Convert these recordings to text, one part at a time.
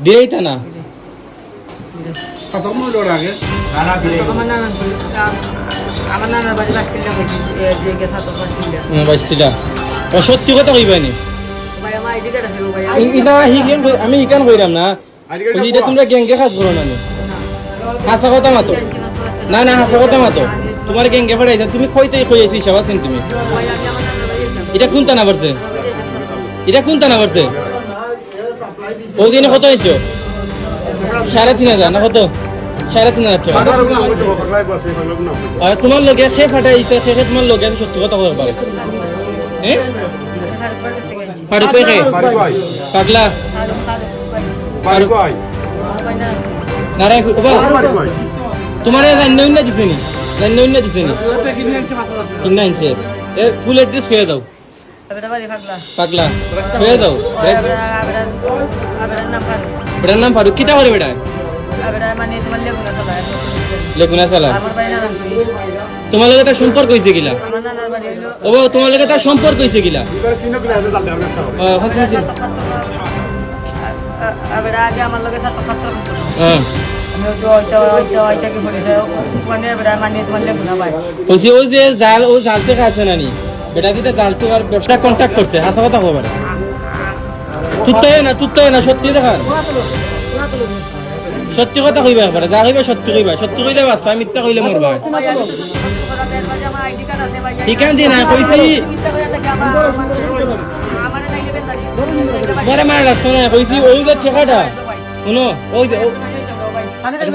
দিয়েই তা না সত্যি কথা কইবানি আমি ইকান কইরাম না এটা তোমরা গ্যাংকে কাজ করো না হাসা কথা মাতো না না হাসা কথা মাতো তোমার গ্যাংকে ফাটাইছে তুমি কইতেই কইয়াছি হিসাব আছেন তুমি এটা কোন টানা পড়ছে এটা কোন টানা পড়ছে ওই দিনে কত হয়েছো 3,500 না কত 3,500 টাকা আর তোমার লোকে সে ফাটাইছে সে তোমার লোকে আমি সত্যি কথা কইতে পারে হ্যাঁ ফাড়ু কই কে পাগলা ফাড়ু কই নারে তোমারে জান্নই না দিছেনি জান্নই না দিছেনি কিনা আনছে এ ফুল অ্যাড্রেস কইয়া দাও পাগলা কইয়া দাও বেটার নাম ফারুক কিটা করে বেটা লেগুনা সালা তোমার লগে তার সম্পর্ক হইছে কিলা ও তোমার লগে তার সম্পর্ক হইছে কিলা ওই যে জাল ও জাল থেকে আছে নানি বেটা দিতে জাল তো আর ব্যবসা কন্ট্যাক্ট করছে হাসা কথা খবর তুত্তায় না সত্যি দেখার সত্যি কথা কইবা পারে যা কইবা সত্যি কইবা সত্যি কইলে বাস আমি মিথ্যা কইলে মরবা ঠিকান দি না কইছি মরে মারা লাগতো না কইছি ওই যে ঠেকাটা শুনো ওই যে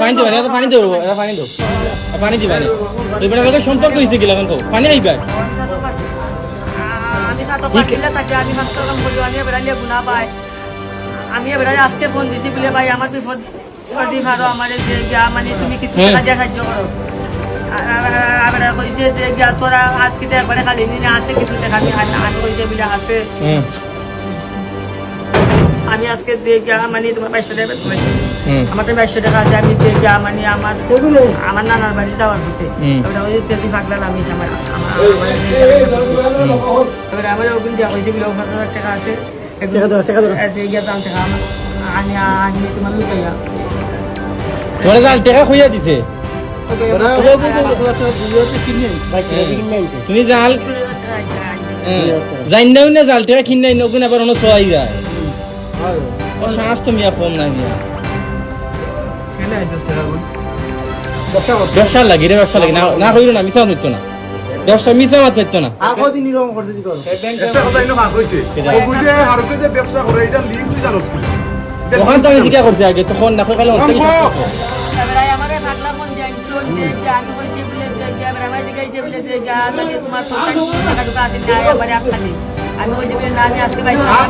পানি দিবা না পানি দেবো পানি দিবা না ওই বেটার লগে সম্পর্ক হইছে কিলা এখন পানি আইবা আমি আজকে ফোন দিছি বলে ভাই আমার বিপদ আমার মানে তুমি কিছু সাহায্য করো কইছে যে তোরা আজকে একবারে খালি নিয়ে আছে কিছু টাকা আমি কইছে বলে আছে আমি আজকে মানে তোমার 500 টাকা আমার তো 500 টাকা আছে আমি মানে আমার নানার বাড়ি যাওয়ার পথে ওই তেলি পাগলা আমি আমার ওগুন দিয়া কইছে বলে 5,000 টাকা আছে তোমার জাল টাকা খুইয়া দিছে তুমি জাল জানাও না জাল টাকা কিনে নগুন আবার অন্য সহাই যায় শ্বাস তো মিয়া কম না মিয়া ব্যবসা লাগে রে ব্যবসা লাগে না হইল না মিশা হইতো না ব্যবসা মিশা মাত হইতো না ওখান তো আমি জিজ্ঞাসা করছি আগে তখন না কালে আমি ওই যে না আমি আজকে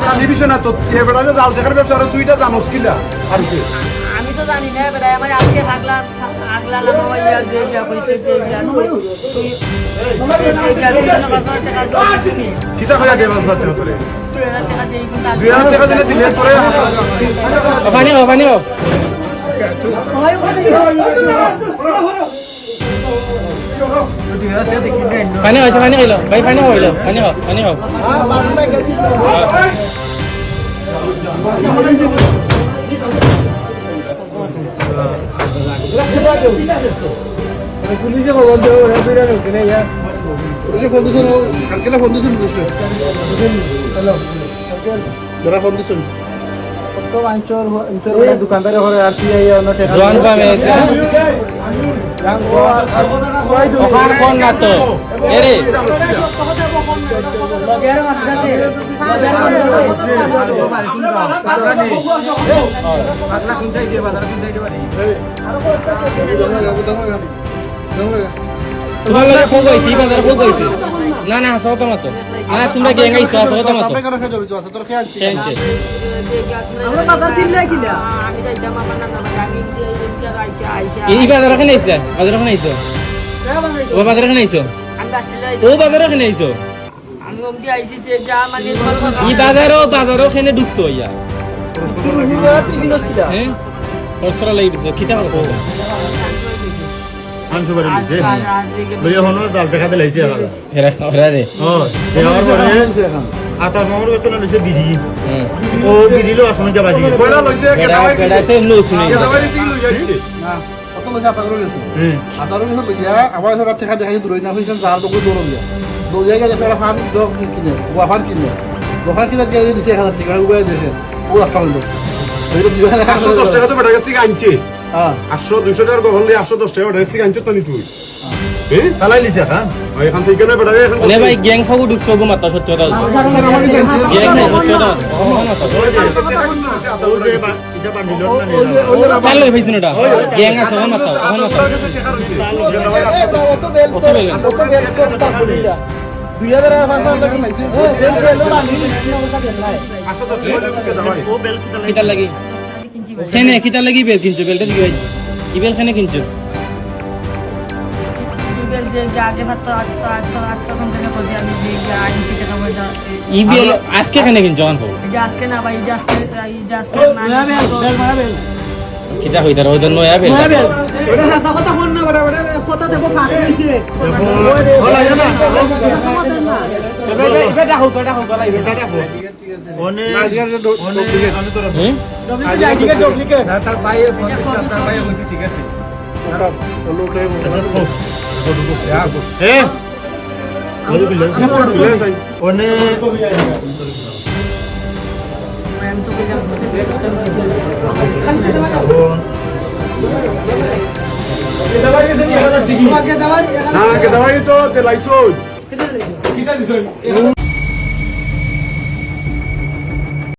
খালি বিষয় না তো এবারে জাল দেখার ব্যবসা আর তুইটা জানোস কিলা আর কি আমি তো জানি না বেটা আমার আজকে আগলা লাগাইয়া যে যা কইছে যে তুই কিটা কইয়া দেবাস না তোরে 2000 টাকা দিলে তোরে পানি খাও পানি খাইলো ভাই পানি খাও পুলিশে খবর দাও হেবিরা ঢুকে না ইয়া পুলিশে ফোন দিছেন কালকে ফোন দিছেন পুলিশে হ্যালো যারা ফোন দিছেন কত আইচর দোকানদারে ঘরে আর কি আইয়া অন্য টাকা জোয়ান পাবে ওখান কোন না তো এরে লগের মাঝখানে পাগলা কিনতে দিয়ে বাজার কিনতে দিয়ে পারি তোমার লগে ফোন কইছি বাজার ফোন কইছি না না হাসা কথা মতো না তোমরা কি এঙ্গাইছো হাসা কথা মতো আপনি কেন খেজুর আছে তোর খেয়াল কেনছে আমরা বাজার চিনলাই কিলা আমি যাইতাম আমার নানা আমি আইসা এই বাজার এখানে আইছো বাজার এখানে আইছো ও বাজার এখানে আইছো আমি আসলে ও বাজার এখানে আইছো আমি ওমদি আইছি যে যা মানে এই বাজারও এখানে ঢুকছো ইয়া হ্যাঁ পরসরা লাগি দিছো কিটা করছো আনছো বাড়ি দিছে লইয়া হনো জাল টাকা দিলাইছে হেরা রে ও দেওয়ার পরে আতার মামার বেতন লইছে বিড়ি ও বিড়ি লো আসলে যা বাজি গেছে কয়লা লইছে বেড়াতে এমনি শুনি কেদাবাই কি লই যাচ্ছে না কত লইছে আতারও গেছে আতারও গেছে লইয়া আবার সব টাকা দেখাই দূরই না হইছেন যার তো দৌড় গিয়া দৌড়িয়া গেছে একটা ফান ডগ কিনে গোয়াফান কিনে গোয়াফান কিনে দিয়ে দিছে 1000 টাকা উবাই দেখে ও একটা হইলো এইটা দিবা 810 টাকা তো বেটা কাছ থেকে আনছে হ্যাঁ 800 200 টাকার গহল দিয়ে 810 টাকা বেটা কাছ থেকে আনছে তো নি তুই চালাই লিছে হ্যাঁ এখন সেই কেন বেটা এখন নে ভাই গ্যাং খাবো ঢুকছো গো মাত্র সত্যি কথা গ্যাং নাই সত্যি কথা এটা বান্ডিল না চাল লই ভাইছিন ওটা গ্যাং আছে ওখানে মাত্র ওখানে মাত্র কত বেল ও বেল কিতা কিতার লাগি সেনে কিতার লাগি বেল কিনছো বেলটা দিকে ভাই কি বেল খানে কিনছো বেল যে আগে ভাত তখন থেকে বলছি আমি যে আগে টাকা পয়সা ই বেল আজকে খানে কিনছো অন এটা আজকে না ভাই এটা আজকে মানে কিতা হইতার ওই জন্য নয়া বেল ওটা হাতা কথা ফোন না ওটা কথা দেব ফাঁকি দিছে হলা জানা এটা হোক গলাই এটা দেখো ওনে ওনে আমি তোর ডুপ্লিকেট তার বাইরে ফোন দিছে তার বাইরে হইছে ঠিক আছে এ ওনে আমি তো কইলাম না কেদাবাই তো তে লাইছো